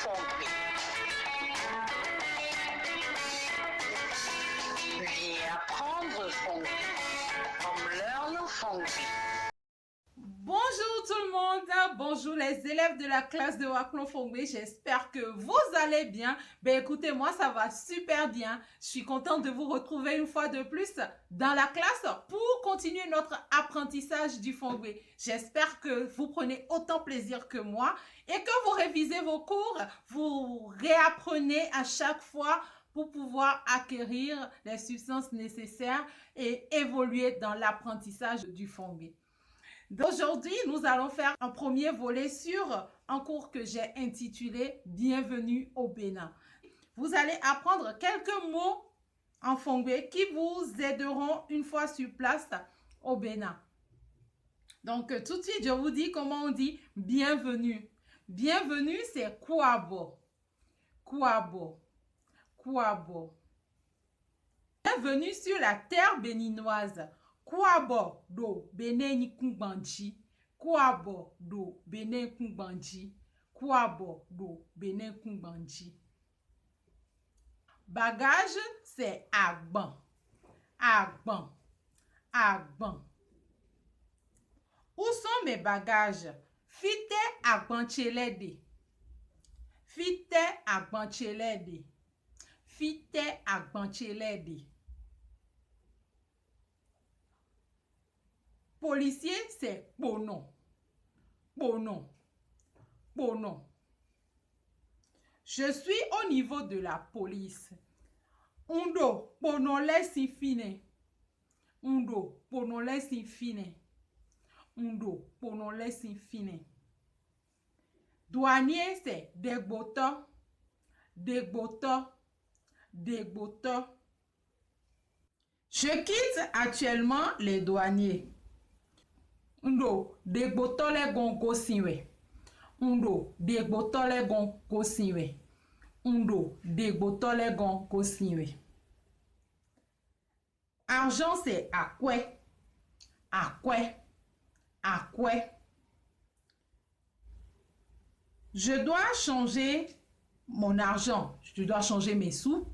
fongbe. Viens apprendre fongbe. Comme learn fongbe. Bonjour tout le monde, bonjour les élèves de la classe de Waklon Fongbe, j'espère que vous allez bien. Écoutez, moi ça va super bien. Je suis contente de vous retrouver une fois de plus dans la classe pour continuer notre apprentissage du Fongbe. J'espère que vous prenez autant plaisir que moi et que vous révisez vos cours, vous réapprenez à chaque fois pour pouvoir acquérir les substances nécessaires et évoluer dans l'apprentissage du Fongbe. Aujourd'hui, nous allons faire un premier volet sur un cours que j'ai intitulé « Bienvenue au Bénin ». Vous allez apprendre quelques mots en Fongbe qui vous aideront une fois sur place au Bénin. Donc, tout de suite, je vous dis comment on dit « bienvenue ». Bienvenue, c'est « Kouabo ». Kouabo. Kouabo. Bienvenue sur la terre béninoise. Kouabo do Bénin Kungbanji. Kouabo do Bénin Kungbanji. Kouabo do Bénin Kungbanji. Bagage, c'est agban. Agban. Agban. Où sont mes bagages? Fite agbanchelede. Fite agbanchelede. Fite agbanchelede. Policier, c'est ponon. Ponon. Ponon. Je suis au niveau de la police. Undo, ponon laisse fine. Undo, ponon laisse fine. Undo, ponon laisse fine. Douanier, c'est degboto. Degboto. Degboto. Je quitte actuellement les douaniers. Undo degbotole gon gosinwe. Undo degbotole gon gosinwe. Undo degbotole gon gosinwe. Argent c'est akwe. Akwe. Akwe. Je dois changer mon argent. Je dois changer mes sous.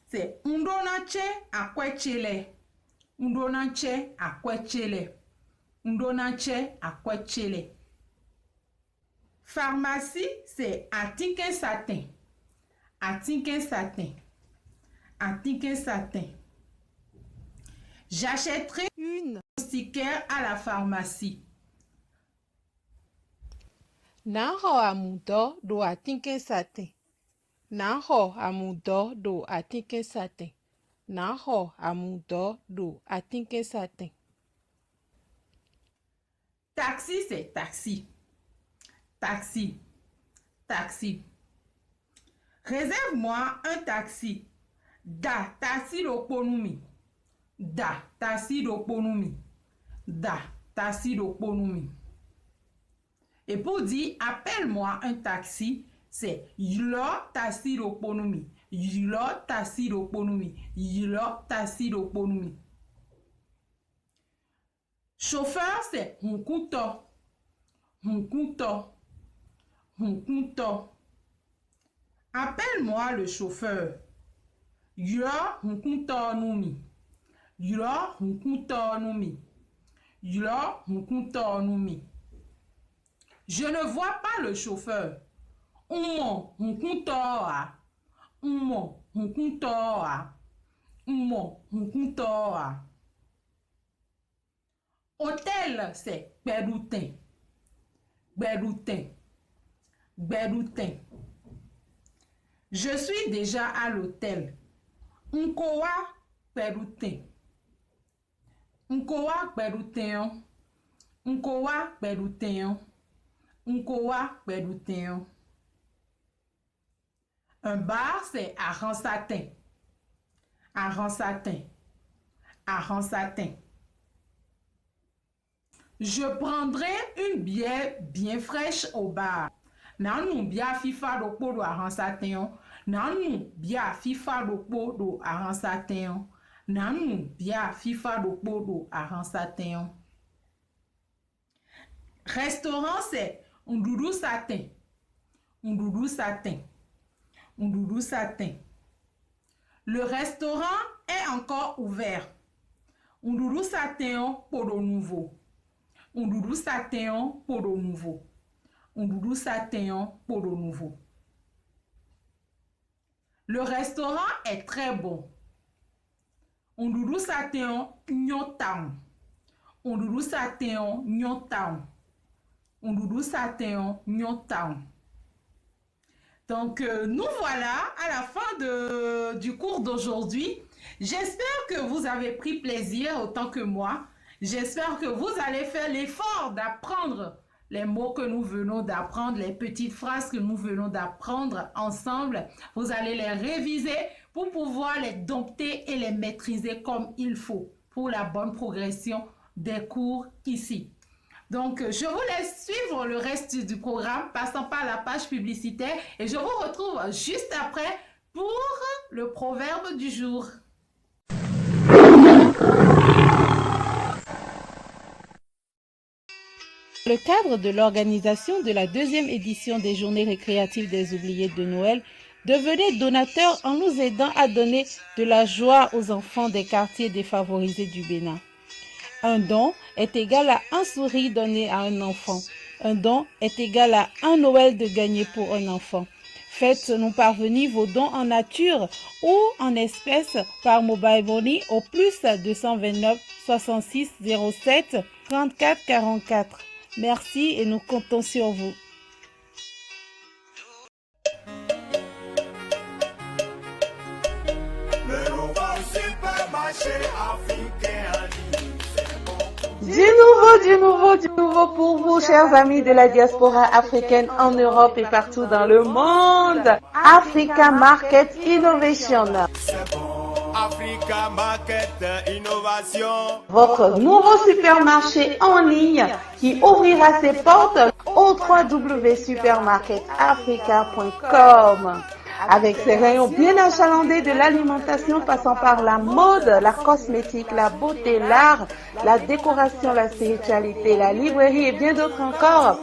C'est undo nache akwe chele. Undo nache akwe chele. Ndonanche akwechele. Pharmacie, c'est atinken satin. Atinken satin. Atinken satin. J'achèterai une moustiquaire à la pharmacie. Nanho amudo do atinken satin. Nanho amudo do atinken satin. Nanho amudo do atinken satin. Taxi, c'est taxi. Taxi. Taxi. Réserve-moi un taxi. Da taxi do ponumi. Da taxi do ponumi. Da taxi do ponumi. Et pour dire appelle-moi un taxi, c'est ylo taxi do ponumi. Ylo taxi do ponumi. Ylo taxi do ponumi. Chauffeur, c'est hunkuto. Hunkuto. Hunkuto. Appelle-moi le chauffeur. Yo hunkuto numi. Yo hunkuto numi. Yo hunkuto numi. Je ne vois pas le chauffeur. Umo hunkuto a. Umo hunkuto a. Umo hunkuto a. Hôtel, c'est Bédoutin. Bédoutin. Bédoutin. Je suis déjà à l'hôtel. Nkowa Bédoutin. Nkowa Bédoutin. Nkowa Bédoutin. Nkowa Bédoutin. Un bar, c'est Aransatin. Aransatin. Aransatin. Je prendrai une bière bien fraîche au bar. Nanou bia fifa do po do aransaten. Nanou bia fifa do po do aransaten. Nanou bia fifa do po do aransaten. Restaurant c'est Ndoudou Satin. Ndoudou satin. Ndoudou satin. Le restaurant est encore ouvert. Ndoudou satin pour le nouveau. Ndoudou satin pour le nouveau. Ndoudou satin pour le nouveau. Le restaurant est très bon. Ndoudou satin nyotam. Ndoudou satin nyotam. Ndoudou satin nyotam. Donc, nous voilà à la fin du cours d'aujourd'hui. J'espère que vous avez pris plaisir autant que moi. J'espère que vous allez faire l'effort d'apprendre les mots que nous venons d'apprendre, les petites phrases que nous venons d'apprendre ensemble. Vous allez les réviser pour pouvoir les dompter et les maîtriser comme il faut pour la bonne progression des cours ici. Donc, je vous laisse suivre le reste du programme, passant par la page publicitaire et je vous retrouve juste après pour le proverbe du jour. Dans le cadre de l'organisation de la 2e édition des Journées récréatives des oubliés de Noël, devenez donateur en nous aidant à donner de la joie aux enfants des quartiers défavorisés du Bénin. Un don est égal à un sourire donné à un enfant. Un don est égal à un Noël de gagner pour un enfant. Faites-nous parvenir vos dons en nature ou en espèces par Mobile Money au plus 229 66 07 34 44. Merci et nous comptons sur vous. Le nouveau supermarché africain. Du nouveau pour vous, chers amis de la diaspora africaine en Europe et partout dans le monde. Africa Market Innovation. Africa Market Innovation. Votre nouveau supermarché en ligne qui ouvrira ses portes au www.supermarketafrica.com. Avec ses rayons bien achalandés de l'alimentation passant par la mode, la cosmétique, la beauté, l'art, la décoration, la spiritualité, la librairie et bien d'autres encore.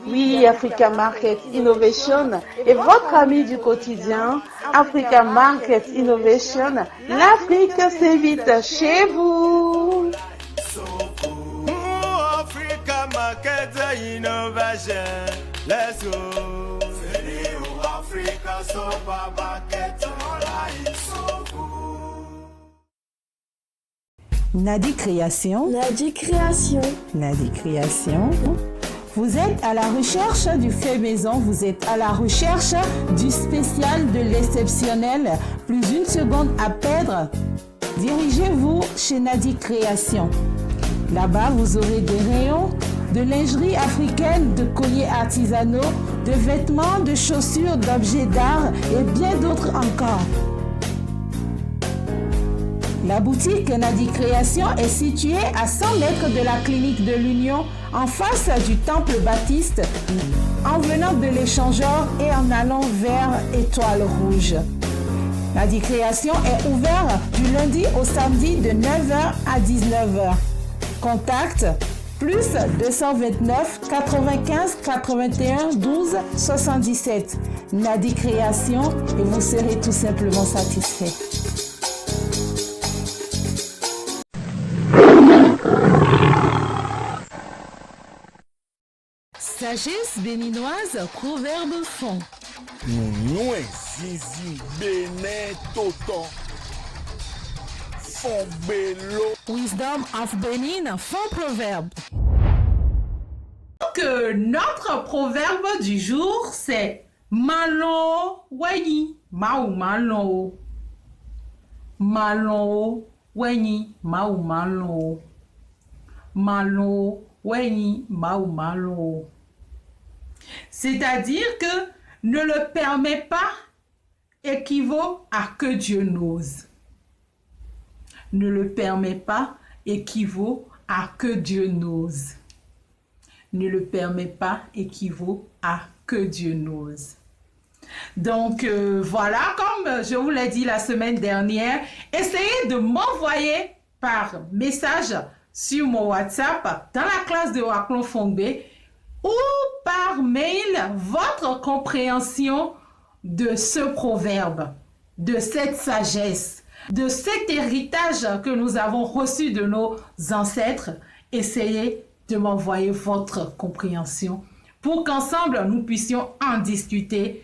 Oui, Africa Market Innovation est votre ami du quotidien. Africa Market Innovation, l'Afrique s'invite chez vous. Market Innovation, let's go. Africa Supermarket, Nadi Création. Nadi Création. Nadi Création. Vous êtes à la recherche du fait maison, vous êtes à la recherche du spécial, de l'exceptionnel, plus une seconde à perdre. Dirigez-vous chez Nadi Création. Là-bas, vous aurez des rayons de lingerie africaine, de colliers artisanaux, de vêtements, de chaussures, d'objets d'art et bien d'autres encore. La boutique Nadi Création est située à 100 mètres de la clinique de l'Union, en face du temple baptiste, en venant de l'échangeur et en allant vers Étoile Rouge. Nadi Création est ouvert du lundi au samedi de 9h à 19h. Contact plus 229 95 81 12 77. Nadi Création et vous serez tout simplement satisfait. Sagesse béninoise, proverbe fond. Nous zizi Bénin Toton. Fond Bello. Wisdom of Benin, fond proverbe. Donc, notre proverbe du jour, c'est Malo Wenyi Mau Malo. Malo Wenyi Mau Malo. Malo Wenyi Mau Malo. C'est-à-dire que ne le permet pas équivaut à que Dieu n'ose. Ne le permet pas équivaut à que Dieu n'ose. Ne le permet pas équivaut à que Dieu n'ose. Donc voilà, comme je vous l'ai dit la semaine dernière, essayez de m'envoyer par message sur mon WhatsApp, dans la classe de Waklon Fongbe, ou par mail votre compréhension de ce proverbe, de cette sagesse, de cet héritage que nous avons reçu de nos ancêtres. Essayez de m'envoyer votre compréhension pour qu'ensemble nous puissions en discuter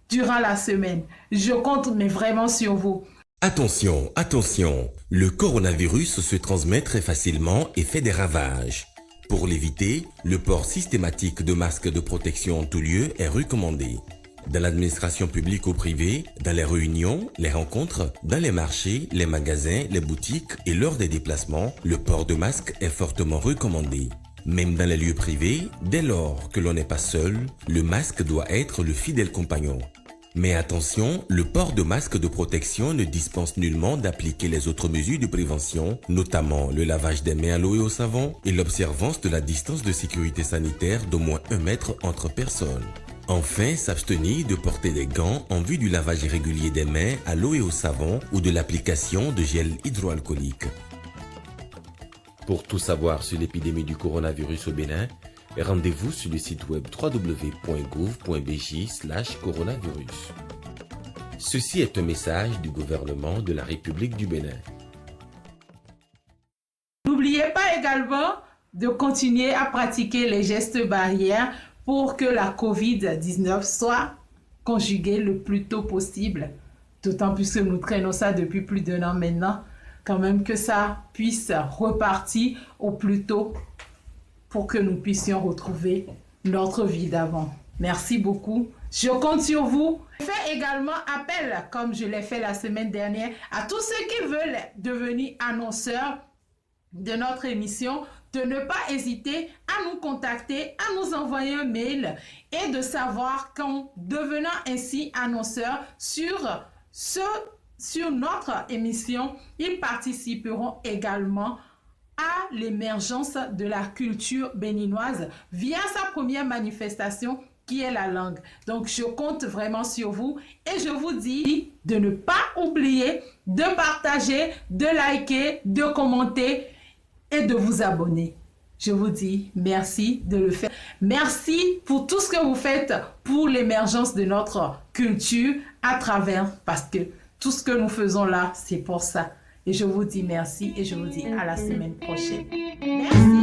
durant la semaine. Je compte mais vraiment sur vous. Attention, attention, le coronavirus se transmet très facilement et fait des ravages. Pour l'éviter, le port systématique de masques de protection en tout lieu est recommandé. Dans l'administration publique ou privée, dans les réunions, les rencontres, dans les marchés, les magasins, les boutiques et lors des déplacements, le port de masque est fortement recommandé. Même dans les lieux privés, dès lors que l'on n'est pas seul, le masque doit être le fidèle compagnon. Mais attention, le port de masque de protection ne dispense nullement d'appliquer les autres mesures de prévention, notamment le lavage des mains à l'eau et au savon et l'observance de la distance de sécurité sanitaire d'au moins 1 mètre entre personnes. Enfin, s'abstenir de porter des gants en vue du lavage régulier des mains à l'eau et au savon ou de l'application de gel hydroalcoolique. Pour tout savoir sur l'épidémie du coronavirus au Bénin, rendez-vous sur le site web www.gouv.bj/coronavirus. Ceci est un message du gouvernement de la République du Bénin. N'oubliez pas également de continuer à pratiquer les gestes barrières pour que la COVID-19 soit conjuguée le plus tôt possible. D'autant plus que nous traînons ça depuis plus d'1 an maintenant, quand même que ça puisse repartir au plus tôt pour que nous puissions retrouver notre vie d'avant. Merci beaucoup. Je compte sur vous. Je fais également appel, comme je l'ai fait la semaine dernière, à tous ceux qui veulent devenir annonceurs de notre émission, de ne pas hésiter à nous contacter, à nous envoyer un mail et de savoir qu'en devenant ainsi annonceurs sur notre émission, ils participeront également à l'émergence de la culture béninoise via sa première manifestation qui est la langue. Donc, je compte vraiment sur vous et je vous dis de ne pas oublier de partager, de liker, de commenter et de vous abonner. Je vous dis merci de le faire. Merci pour tout ce que vous faites pour l'émergence de notre culture à travers, parce que tout ce que nous faisons là, c'est pour ça. Et je vous dis merci et je vous dis à la semaine prochaine. Merci.